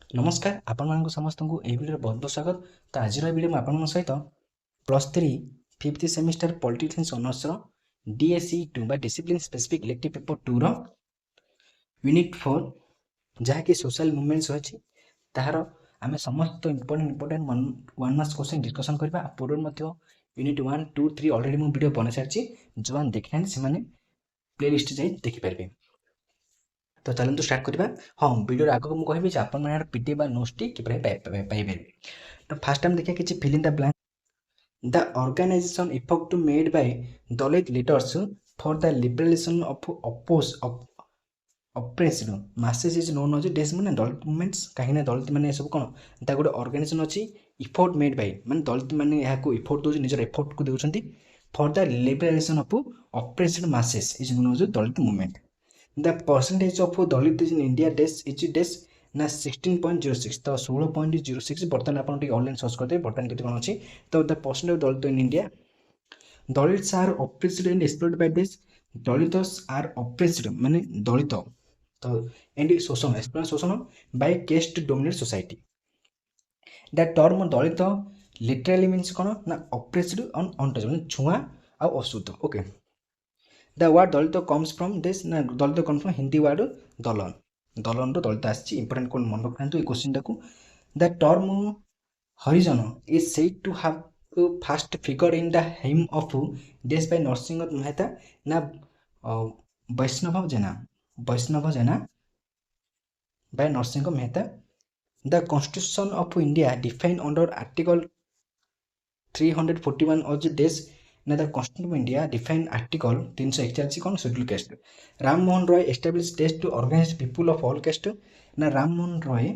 नमस्कार आपण समस्त को यह वीडियो बहुत बहुत स्वागत। तो आज वीडियो में आपण सहित +3 5th semester political science honours DSE 2 बा डिसिप्लिन स्पेसिफिक इलेक्टिव पेपर 2 रो यूनिट 4 जहाँकि सोशल मूवमेंट्स अच्छी तार आम समस्त इंपोर्टेंट 1 मार्क्स क्वेश्चन डिस्कसन करबा। पूर्व मध्य यूनिट 1 2 3 ऑलरेडी मु वीडियो बना सारी जो मैंने देखना से प्लेलिस्ट जाई देखि पारबे। तो चलते स्टार्ट करवा। हाँ वीडियो आगे मुझे कहबी आप पीडीएफ नोट्स टी कि पाइबे। तो फास्ट टाइम देखिए किसी fill in the blank. The organisation effect made by Dalit leaders for the liberation of oppressed masses is known as डेस माने दलित मूवमेंट्स। कहीं दलित माने सब कौन ता गोटे ऑर्गेनाइजेशन अच्छी इफोर्ट मेड बाय माने दलित माने यहाँ इफोर्ट दौर निजर एफोर्ट को देउछंती for the liberation of oppressed masses is known as Dalit movement. The percentage of Dalit in India is ना 16.06 तो 16.06 बर्तमान आप ऑनलाइन सर्च करते बर्तमान केते कोन अछि। तो the percent of Dalit in India Dalits are oppressed and exploited by this Dalits are oppressed माने दलित तो एंड शोषण एक्सप्लॉइट शोषण by caste dominate society. The term Dalit literally means कोन ना ऑप्रेस्ड ऑन अनटच माने छुआ आ अशुद्ध। Okay the word Dalit comes from this ना Dalit comes from Hindi word dalan dalan रो दलित आछि। इंपोर्टेंट कोन मन रखंतु ए क्वेश्चन टाकू। The term Harijan is said to have first figure in the hem of this by Narsinh Mehta ना Vaishnav Jana by Narsinh Mehta. The constitution of India defined under article 341 of this ना the constitution of India defined article 341 कौन schedule caste. Ram Mohan Roy established to organise people of all caste ना Ram Mohan Roy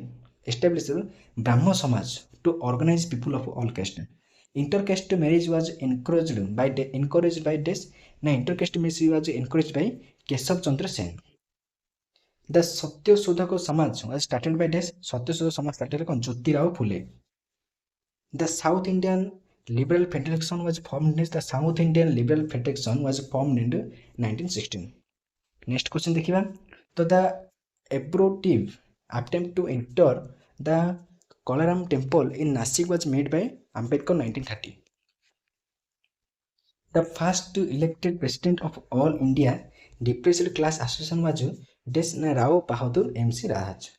establish Brahman Samaj to organise people of all caste. Intercaste marriage was encouraged by this ना intercaste marriage was encouraged by Keshav Chandra Sen. The Satyashodhak Samaj was started by this Satyashodhak Samaj started कौन Jyotirao Phule. The South Indian Liberal Federation was formed. The South Indian Liberal Federation was formed in 1916. Next question देखिबा। तो the abortive attempt to enter the Kalaram temple in Nashik was made by Ambedkar 1930. The first elected president of All India Depressed Class Association was Des Rao Bahadur MC Raj.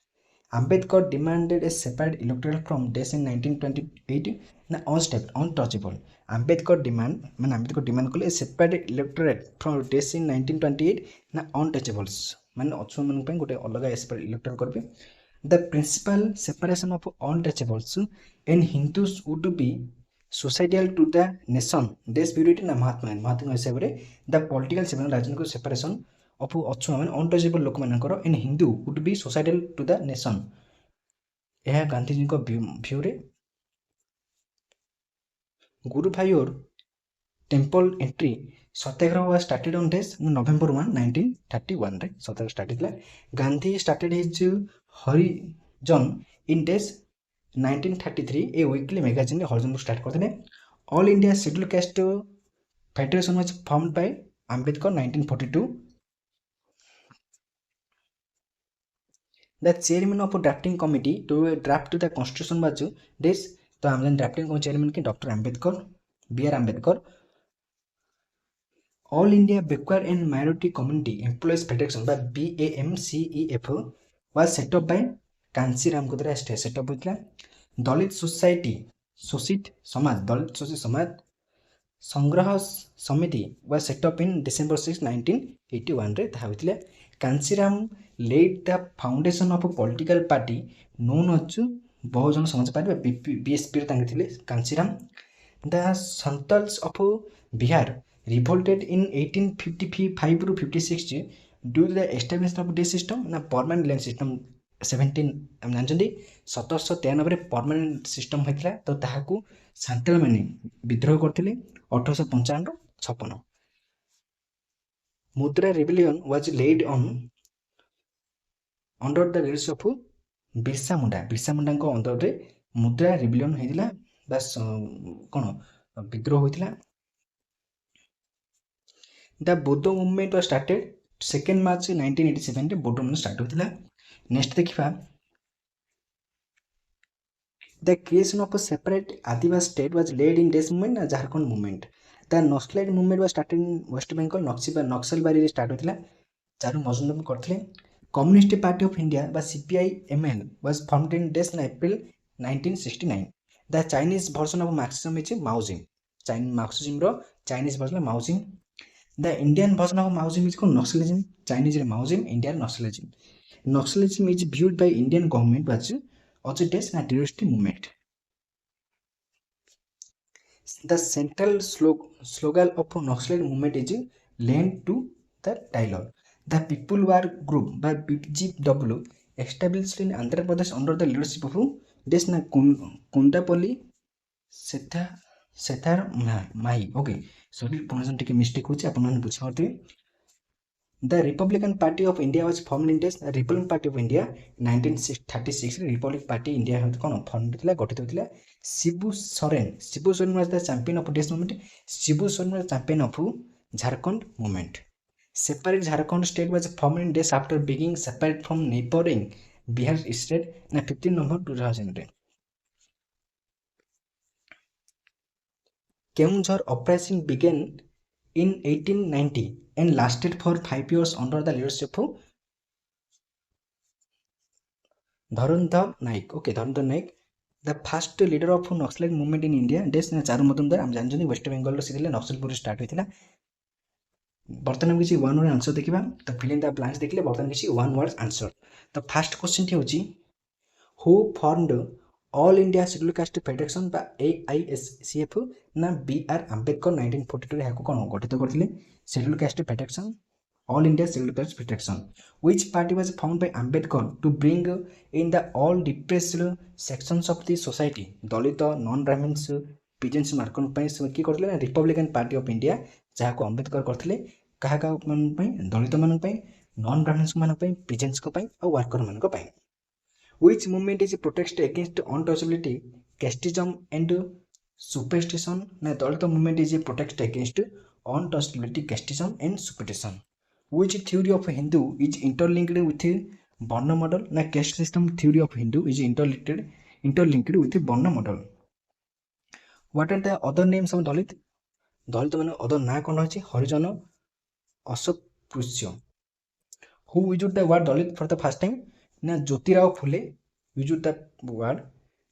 Ambedkar demanded a separate electorate from DSE in 1928 ना unstepped untouchable। Ambedkar demand कले separate electorate from DSE in 1928 ना untouchables माने अछुआ मन पे गोटे अलग separate electorate करबे। The principal separation of untouchables and Hindus would be societal to the nation देश विरोधी ना महात्मा हिसाब रे the political separation राजनीतिक separation of अछुआ माने untouchable लोक मानकर in Hindu would be societal to the nation. यह गांधी जी को व्यू रे Guruvayur temple entry satyagraha was started on this November 1 1931 रे सत्याग्रह स्टार्ट हितला। Gandhi started his Harijan in this 1933 a weekly magazine Harijan start करथिले। All India schedule caste federation was formed by Ambedkar 1942। The chairman of a drafting committee to draft the constitution was this तो हम drafting को chairman की doctor Ambedkar B.R. Ambedkar. All India backward and minority community employees federation बा BAMCEF was set up by Kanshiram को द्वारा set up होइतला। दलित society शोषित समाज संग्रह समिति was set up in December 6 1981 रे था होइतला। Kanshiram laid the foundation of a political party known as Bahujan Samaj party BSP तांगे थिले Kanshiram. The Santals of Bihar revolted in 1855 to 56 due to the establishment of this system ना permanent land system 17 हम जानछंदी 1793 रे permanent system होइतला। तो ताहाकू सांताल माने विद्रोह करथिले 1855 रो 56। Munda rebellion was led on under the leadership of Birsa Munda को अंडर रे मुद्रा रिबेलियन होइतिला बस कोन विद्रोह होइतिला। The Bodo movement was started 2 March 1987 रे बोडो मूवमेंट स्टार्ट होइतिला। नेक्स्ट देखिबा The creation of a separate Adivasi state was led in this movement and Jharkhand movement. The Naxalite movement was started in West Bengal. Naxalbari start होता चारू मजदूर करते Communist Party of India ବା CPI-ML was formed in this in April 1969. The Chinese version of Marxism is Maoism. Marxism ର Chinese version Maoism. The Indian version of Maoism is called Naxalism. Chinese Maoism, Indian Naxalism. Naxalism is viewed by Indian government as also it is a terrorist movement. The central slogan of Naxalite movement is linked to the dialogue. The People War Group by BGW established in Andhra Pradesh under the leadership of Desna Kundapalli Sethar Mahi. Okay, sorry, pronunciation take mistake होची आपण माने बुझी पारथिबे. The Republican Party of India was formed in this Republican Party of India 1936 Republic Party India cone formed थिला गठित होतिला. Shibu Soren was the champion of this movement. Shibu Soren was the champion of Jharkhand movement. Separate Jharkhand state was formed in this after being separate from neighboring Bihar state on 15 November 2000. Keonjhar operation began in 1890 and lasted for 5 years under the leadership of Dharandhar Naik. Okay, Dharandhar Naik. The first leader of Naxalite movement in India. This Charu मजदूर हम जानछन waste Bengal रो सिथिले नक्सलपुर start होइतिला. बर्तमान किसी one word answer देखिबा तो fill in the blanks देखले बर्तमान किसी one word answer. The first question T होची who formed All India Scheduled Caste Federation by AISCF ना BR Ambedkar 1942 रे हाको कोन गठित करथिले Scheduled Caste Federation. All India Scheduled Caste Federation. Which party was formed by Ambedkar to bring in the all depressed sections of the society? Dalit, non-Brahmins, peasants Markan पई की करथिले Republican Party of India जाहाको Ambedkar करथिले काहा का मन पई दलित मान पई non-Brahmins मान पई peasants को पई और वर्कर मान को पई. Which movement is a protest against untouchability, casteism and superstition? Na Dalit movement is a protest against untouchability, casteism and superstition. Which theory of Hindu is interlinked with Varna model? Na caste system theory of Hindu is interlinked with Varna model. What are the other names of Dalit? Dalit माने other ना कोन अछि हरिजन अस्पृश्य. Who used the word Dalit for the first time? Na Jyotirao Phule used the word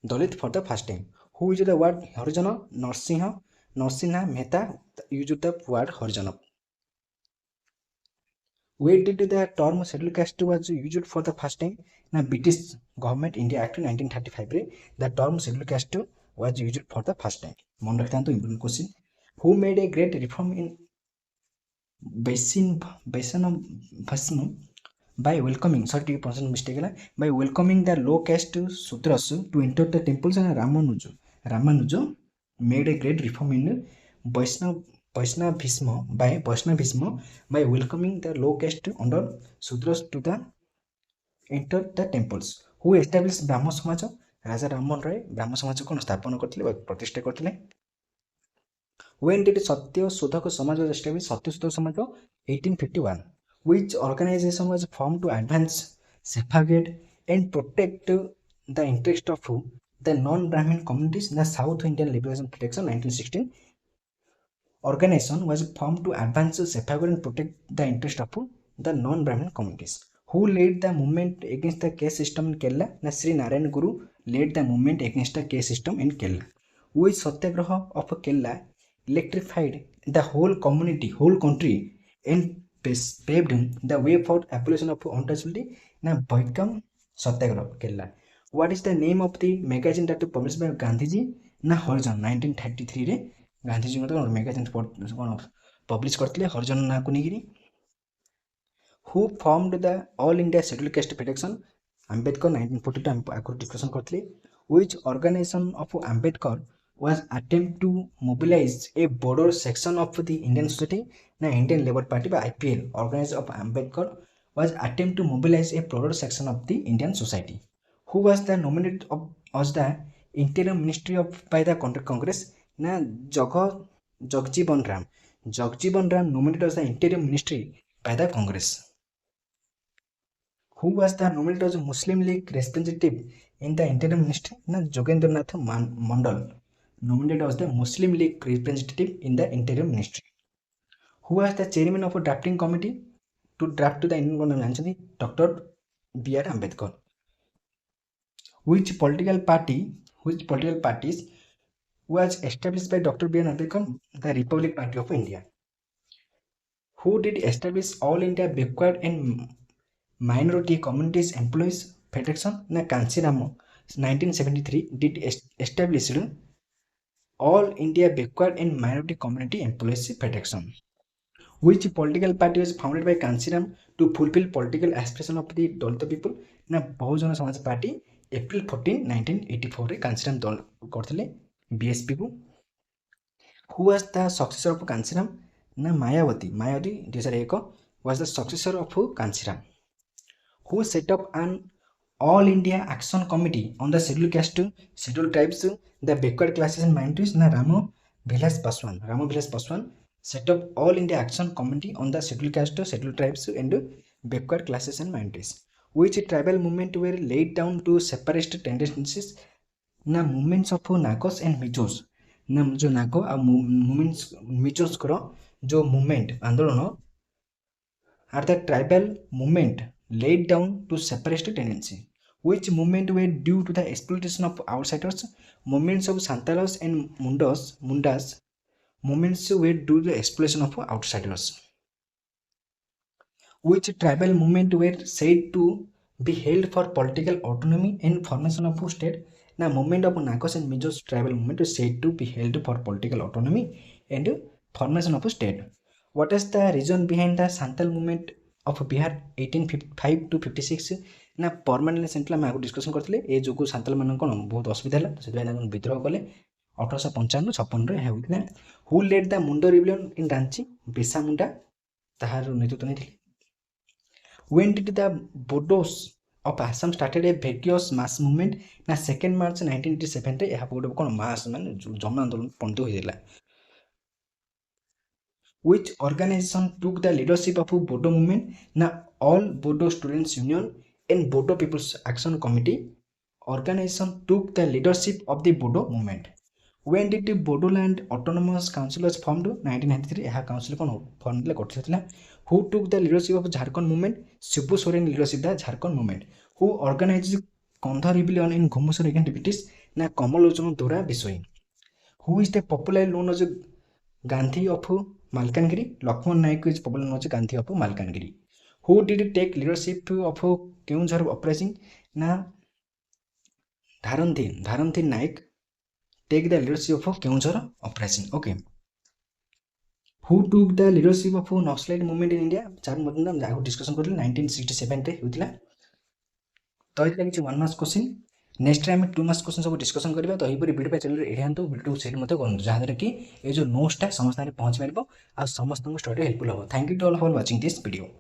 Dalit for the first time. Who used the word Harijana? Narsinha Mehta used the word Harijana. Where did the term scheduled caste was used for the first time? Na British government India Act 1935 रे the term scheduled caste was used for the first time. मन रखता तो important question. Who made a great reform in Vaishnavism by welcoming, sorry pronunciation mistake है, by welcoming the low caste Sudras to enter the temples? And Ramanuja made a great reform in Vaishnavism by welcoming the low caste under Sudras to the enter the temples. Who established Brahmo Samaj? Raja Rammohn Roy Brahmo Samaj को स्थापन करथिले प्रतिष्ठा करथिले. When did Satya Sodhak Samaj was established? Satya Sodhak Samaj 1851. Which organization was formed to advance, safeguard and protect the interest of the non-Brahmin communities in the South Indian Liberation Protection 1916? Organization was formed to advance, safeguard and protect the interest of the non-Brahmin communities. Who led the movement against the caste system in Kerala? Na Sri Narayan Guru led the movement against the caste system in Kerala. Which Satyagraha of Kerala electrified the whole country and paved the way for abolition of untouchability? Na Vaikam Satyagraha Kerala. What is the name of the magazine that was published by Gandhiji? Na Harijan 1933 रे गांधीजी मतलब magazine publish करथिले हरिजन ना को नेगिरी. Who formed the All India Scheduled Caste Federation? Ambedkar 1942 हम आगु discussion करथिले. Which organization of Ambedkar was attempt to mobilize a broader section of the Indian society? Na Indian Labour Party by IPL organized of Ambedkar was attempt to mobilize a broader section of the Indian society. Who was the nominated as the Interior Ministry of by the Congress? Na Jagjeevan Ram. Jagjeevan Ram nominated as the Interior Ministry by the Congress. Who was the nominated as Muslim League representative in the Interior Ministry? Na Jogendranath Mandal, nominated as the Muslim League representative in the Interior Ministry. Who was the chairman of a drafting committee to draft to the Indian government? Dr. B.R. Ambedkar. Which political parties was established by Dr. B.R. Ambedkar? The Republic Party of India. Who did establish All India Backward and Minority Communities Employees Federation? Na Kanchiramo 1973 did established All India Backward and Minority Community Employees Federation. Which political party was founded by Kanchiram to fulfill political aspiration of the Dalit people? Na Bahujana Samaj Party, April 14, 1984 रे Kanchiram दल करथिले BSP को. Who was the successor of Kanchiram? Na Mayawati 2001 was the successor of Kanchiram. Who set up an All India Action Committee on the Scheduled Caste, Scheduled Tribes, the backward classes and minorities? Na Ramo Vilas Paswan set up All India Action Committee on the Scheduled Caste, Scheduled Tribes and backward classes and minorities. Which tribal movement were laid down to separatist tendencies? Na movements of Nagos and Mijos. Na जो नागो आ movements Mijos करो जो movement आंदोलन are the tribal movement laid down to separatist tendency. Which movement were due to the exploitation of outsiders? Movements of Santalos and Mundas movements were due to the exploitation of outsiders. Which tribal movement were said to be held for political autonomy and formation of state? Now, movement of Nagos and Mijos tribal movement is said to be held for political autonomy and formation of state. What is the reason behind the Santal movement of Bihar 1855 to 56? ना permanent central मैं discussion करते ए जो सांताल मान कौन बहुत असुविधा है से विद्रोह कले 1855-56 होता. Who led the Munda rebellion in Ranchi? Birsa Munda ताहार नेतृत्व नहीं. When did the Bodos of Assam started a vigorous mass movement? ना 2 March 1987 रे यहाँ गोटे कौन मास माने जन आंदोलन पंत होइला. Which organization took the leadership of Bodo movement? Na All Bodo Students Union and Bodo People's Action Committee organization took the leadership of the Bodo movement. When did the Bodoland Autonomous Council was formed? 1993 यह council कौन form करथिला. Who took the leadership of Jharkhand movement? Shibu Soren leadership the Jharkhand movement. Who organized Kandha rebellion in Ghumusar against British? Na Kamal Lochan Dora Bisoi. Who is the popularly known as Gandhi of Malkangiri? Lakshman Naik is popularly known as Gandhi of Malkangiri. Who did take leadership of Keunjhar uprising? Na Dharanthi Naik take the leadership of Keunjhar uprising. Okay. Who took the leadership of Naxalite movement in India? चार मतलब हम जागो discussion करले 1967 रे होतिला. तो इतला किछि 1 marks question. Next time 2 marks question सब डिस्कशन करबा. तो एही परि वीडियो पे चैनल रे एहांतो वीडियो शेयर मते करन जहां दरे कि ए जो नोट्स ता समस्त रे पहुंच परबो आ समस्त को स्टडी हेल्पफुल हो. Thank you to all for watching this video.